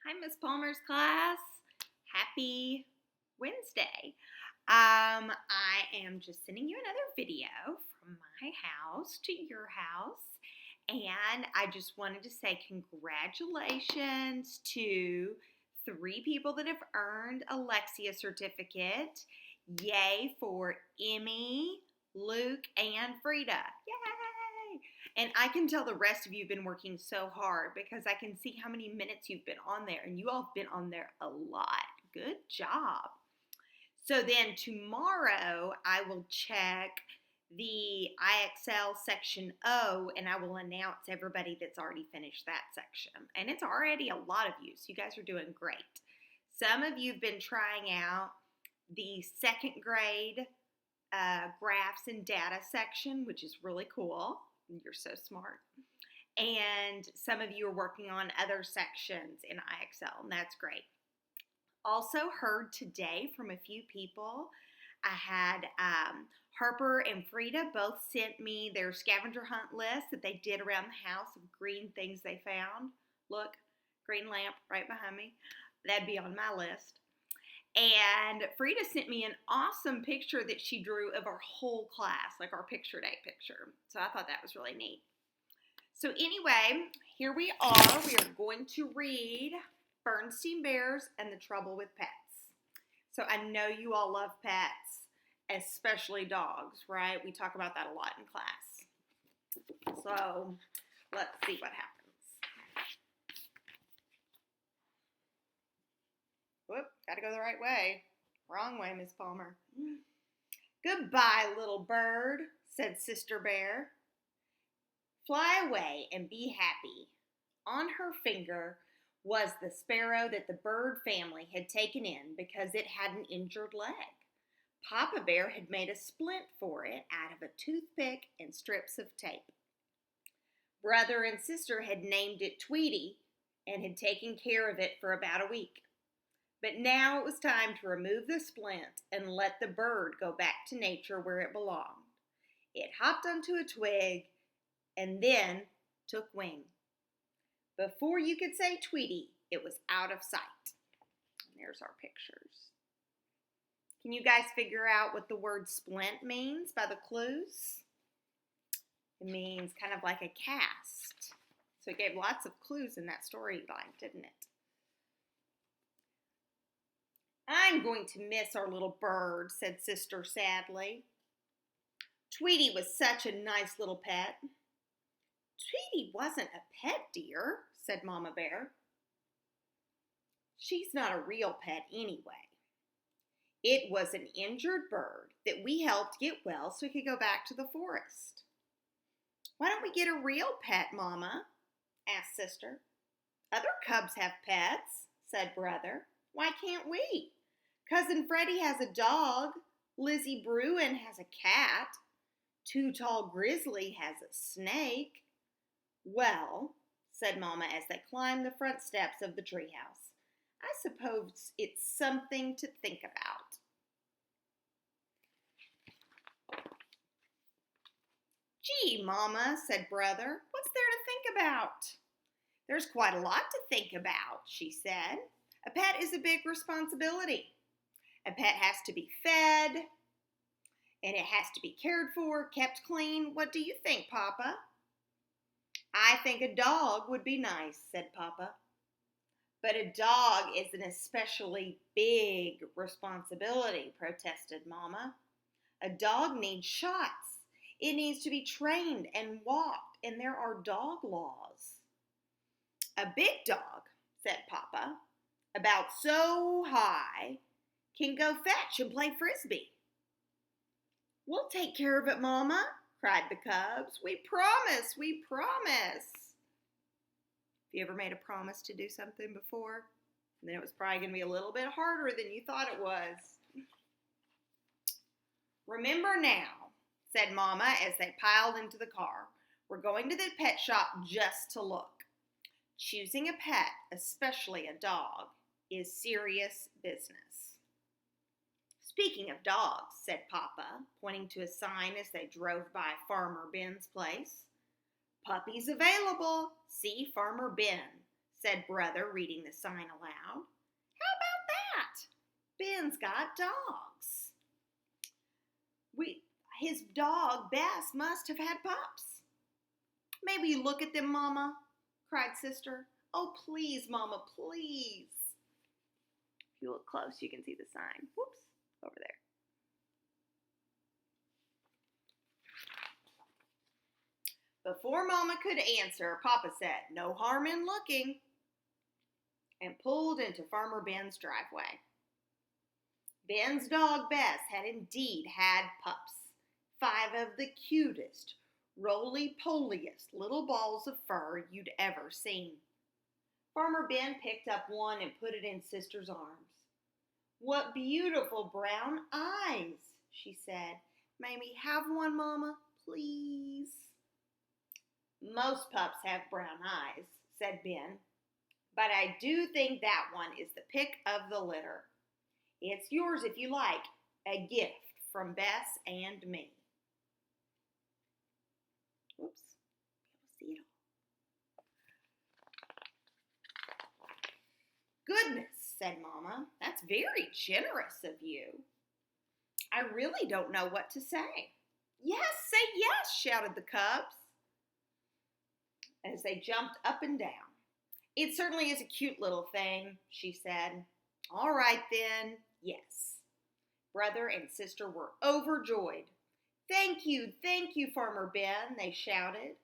Hi, Miss Palmer's class. Happy Wednesday. I am just sending you another video from my house to your house. And I just wanted to say congratulations to 3 people that have earned a Lexia certificate. Yay for Emmy, Luke, and Frida. Yay! And I can tell the rest of you have been working so hard because I can see how many minutes you've been on there, and you all have been on there a lot. Good job. So then tomorrow I will check the IXL section O, and I will announce everybody that's already finished that section. And it's already a lot of you, so you guys are doing great. Some of you have been trying out the second grade graphs and data section, which is really cool. You're so smart. And some of you are working on other sections in IXL, and that's great. Also heard today from a few people. I had Harper and Frida both sent me their scavenger hunt list that they did around the house of green things they found. Look, green lamp right behind me. That'd be on my list. And Frida sent me an awesome picture that she drew of our whole class, like our picture day picture. So I thought that was really neat. So anyway, here we are. We are going to read Bernstein Bears and the Trouble with Pets. So I know you all love pets, especially dogs, right? We talk about that a lot in class. So let's see what happens. Whoop, gotta go the right way. Wrong way, Miss Palmer. Goodbye, little bird, said Sister Bear. Fly away and be happy. On her finger was the sparrow that the bird family had taken in because it had an injured leg. Papa Bear had made a splint for it out of a toothpick and strips of tape. Brother and sister had named it Tweety and had taken care of it for about a week. But now it was time to remove the splint and let the bird go back to nature where it belonged. It hopped onto a twig and then took wing. Before you could say Tweety, it was out of sight. And there's our pictures. Can you guys figure out what the word splint means by the clues? It means kind of like a cast. So it gave lots of clues in that storyline, didn't it? I'm going to miss our little bird, said Sister sadly. Tweety was such a nice little pet. Tweety wasn't a pet, dear, said Mama Bear. She's not a real pet anyway. It was an injured bird that we helped get well so we could go back to the forest. Why don't we get a real pet, Mama? Asked Sister. Other cubs have pets, said Brother. Why can't we? Cousin Freddie has a dog. Lizzie Bruin has a cat. Too Tall Grizzly has a snake. Well, said Mama as they climbed the front steps of the treehouse, I suppose it's something to think about. Gee, Mama, said Brother, what's there to think about? There's quite a lot to think about, she said. A pet is a big responsibility. A pet has to be fed, and it has to be cared for, kept clean. What do you think, Papa? I think a dog would be nice, said Papa. But a dog is an especially big responsibility, protested Mama. A dog needs shots. It needs to be trained and walked, and there are dog laws. A big dog, said Papa, about so high, can go fetch and play frisbee. We'll take care of it, Mama, cried the cubs. We promise, we promise. Have you ever made a promise to do something before? Then it was probably going to be a little bit harder than you thought it was. Remember now, said Mama as they piled into the car. We're going to the pet shop just to look. Choosing a pet, especially a dog, is serious business. Speaking of dogs, said Papa, pointing to a sign as they drove by Farmer Ben's place. Puppies available. See Farmer Ben, said Brother, reading the sign aloud. How about that? Ben's got dogs. His dog, Bess, must have had pups. May we look at them, Mama? Cried Sister. Oh, please, Mama, please. If you look close, you can see the sign. Whoops, over there. Before Mama could answer, Papa said, no harm in looking, and pulled into Farmer Ben's driveway. Ben's dog Bess had indeed had pups, 5 of the cutest, roly-poliest little balls of fur you'd ever seen. Farmer Ben picked up one and put it in Sister's arms. What beautiful brown eyes, she said. May we have one, Mama, please? Most pups have brown eyes, said Ben, but I do think that one is the pick of the litter. It's yours if you like, a gift from Bess and me. Oops, you'll see it all. Goodness, said Mama, that's very generous of you. I really don't know what to say. Yes, say yes, shouted the cubs, as they jumped up and down. It certainly is a cute little thing, she said. All right then, yes. Brother and Sister were overjoyed. Thank you, Farmer Ben, they shouted.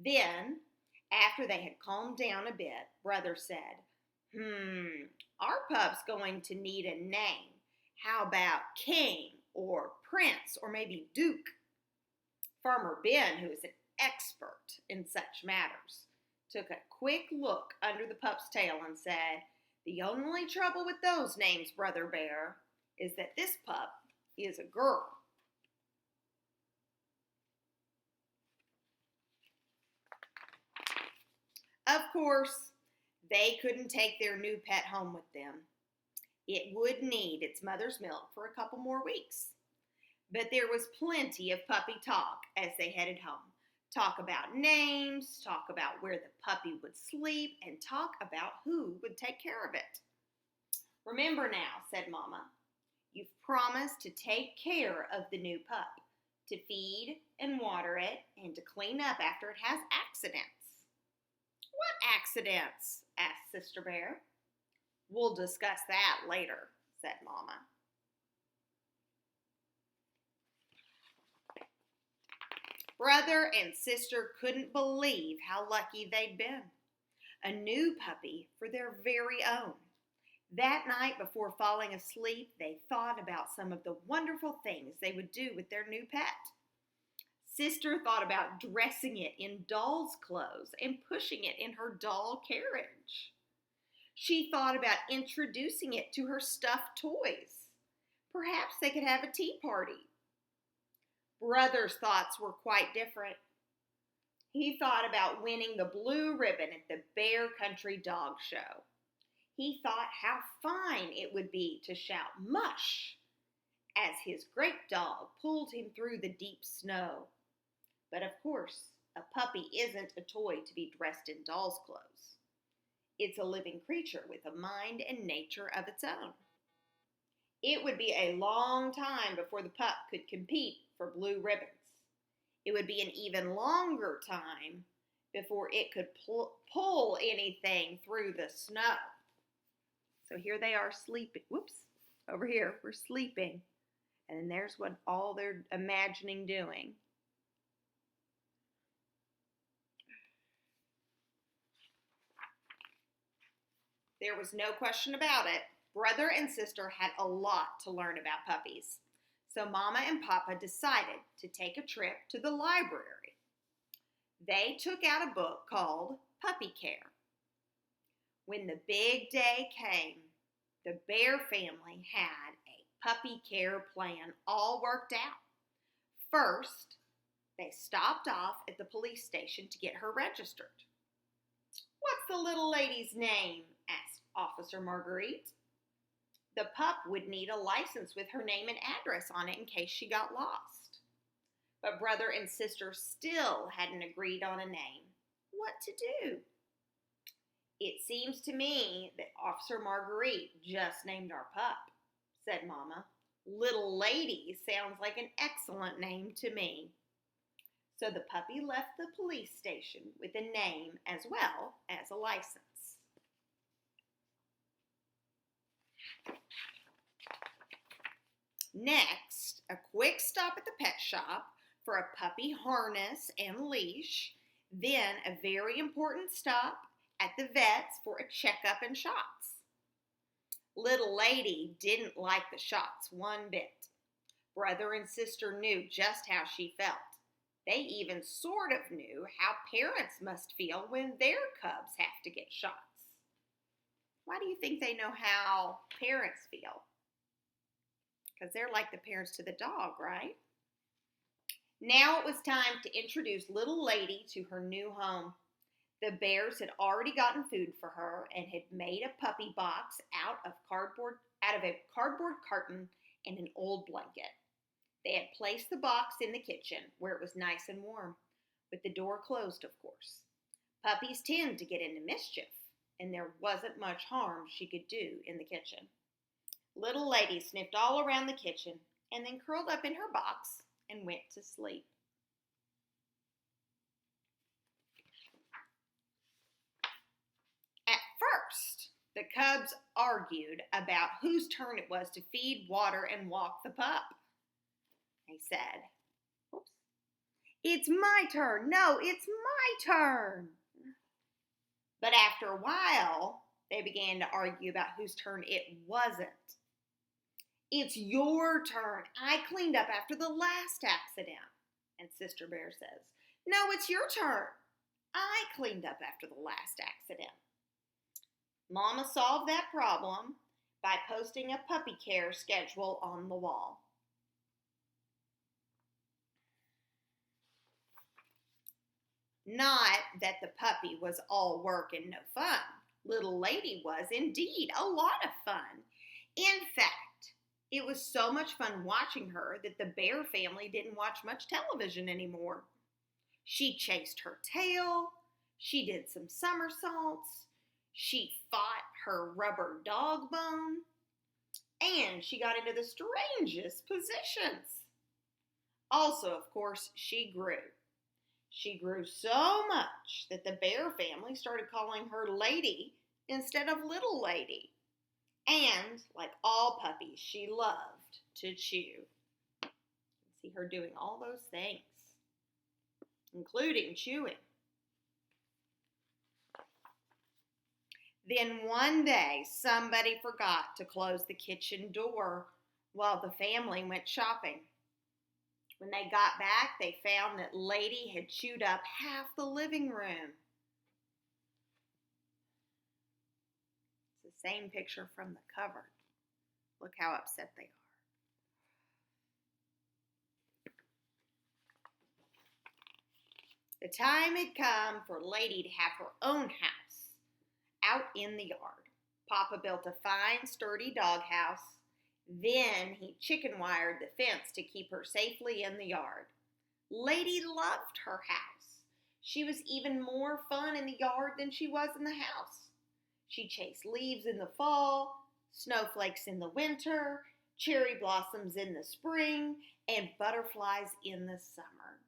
Then, after they had calmed down a bit, Brother said, our pup's going to need a name. How about King or Prince or maybe Duke? Farmer Ben, who is an expert in such matters, took a quick look under the pup's tail and said, the only trouble with those names, Brother Bear, is that this pup is a girl. Of course, they couldn't take their new pet home with them. It would need its mother's milk for a couple more weeks. But there was plenty of puppy talk as they headed home. Talk about names, talk about where the puppy would sleep, and talk about who would take care of it. Remember now, said Mama, you've promised to take care of the new pup, to feed and water it, and to clean up after it has accidents. What accidents? Asked Sister Bear. We'll discuss that later, said Mama. Brother and Sister couldn't believe how lucky they'd been. A new puppy for their very own. That night before falling asleep, they thought about some of the wonderful things they would do with their new pet. Sister thought about dressing it in doll's clothes and pushing it in her doll carriage. She thought about introducing it to her stuffed toys. Perhaps they could have a tea party. Brother's thoughts were quite different. He thought about winning the blue ribbon at the Bear Country Dog Show. He thought how fine it would be to shout "mush" as his great dog pulled him through the deep snow. But of course, a puppy isn't a toy to be dressed in doll's clothes. It's a living creature with a mind and nature of its own. It would be a long time before the pup could compete for blue ribbons. It would be an even longer time before it could pull anything through the snow. So here they are sleeping. Whoops, over here, we're sleeping. And then there's what all they're imagining doing. There was no question about it. Brother and Sister had a lot to learn about puppies. So Mama and Papa decided to take a trip to the library. They took out a book called Puppy Care. When the big day came, the Bear family had a puppy care plan all worked out. First, they stopped off at the police station to get her registered. What's the little lady's name? Asked Officer Marguerite. The pup would need a license with her name and address on it in case she got lost. But Brother and Sister still hadn't agreed on a name. What to do? "It seems to me that Officer Marguerite just named our pup," said Mama. "Little Lady sounds like an excellent name to me." So the puppy left the police station with a name as well as a license. Next, a quick stop at the pet shop for a puppy harness and leash. Then a very important stop at the vet's for a checkup and shots. Little Lady didn't like the shots one bit. Brother and sister knew just how she felt. They even sort of knew how parents must feel when their cubs have to get shots. Why do you think they know how parents feel? Because they're like the parents to the dog, right? Now it was time to introduce Little Lady to her new home. The bears had already gotten food for her and had made a puppy box out of a cardboard carton and an old blanket. They had placed the box in the kitchen where it was nice and warm, with the door closed, of course. Puppies tend to get into mischief, and there wasn't much harm she could do in the kitchen. Little Lady sniffed all around the kitchen and then curled up in her box and went to sleep. At first, the cubs argued about whose turn it was to feed, water, and walk the pup. They said, "Oops, it's my turn. No, it's my turn." But after a while, they began to argue about whose turn it wasn't. "It's your turn. I cleaned up after the last accident." And Sister Bear says, "No, it's your turn. I cleaned up after the last accident." Mama solved that problem by posting a puppy care schedule on the wall. Not that the puppy was all work and no fun. Little Lady was indeed a lot of fun. In fact, it was so much fun watching her that the bear family didn't watch much television anymore. She chased her tail, she did some somersaults, she fought her rubber dog bone, and she got into the strangest positions. Also, of course, she grew. She grew so much that the bear family started calling her Lady instead of Little Lady. And, like all puppies, she loved to chew. You can see her doing all those things, including chewing. Then one day, somebody forgot to close the kitchen door while the family went shopping. When they got back, they found that Lady had chewed up half the living room. It's the same picture from the cover. Look how upset they are. The time had come for Lady to have her own house out in the yard. Papa built a fine, sturdy doghouse. Then he chicken wired the fence to keep her safely in the yard. Lady loved her house. She was even more fun in the yard than she was in the house. She chased leaves in the fall, snowflakes in the winter, cherry blossoms in the spring, and butterflies in the summer.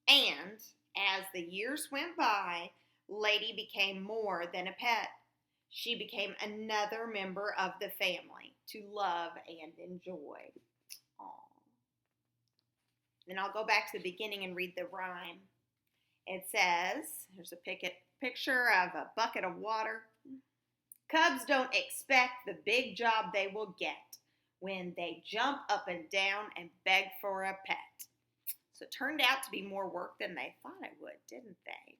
And as the years went by, Lady became more than a pet. She became another member of the family to love and enjoy. Aww. Then I'll go back to the beginning and read the rhyme. It says, here's a picture of a bucket of water. Cubs don't expect the big job they will get when they jump up and down and beg for a pet. So it turned out to be more work than they thought it would, didn't they?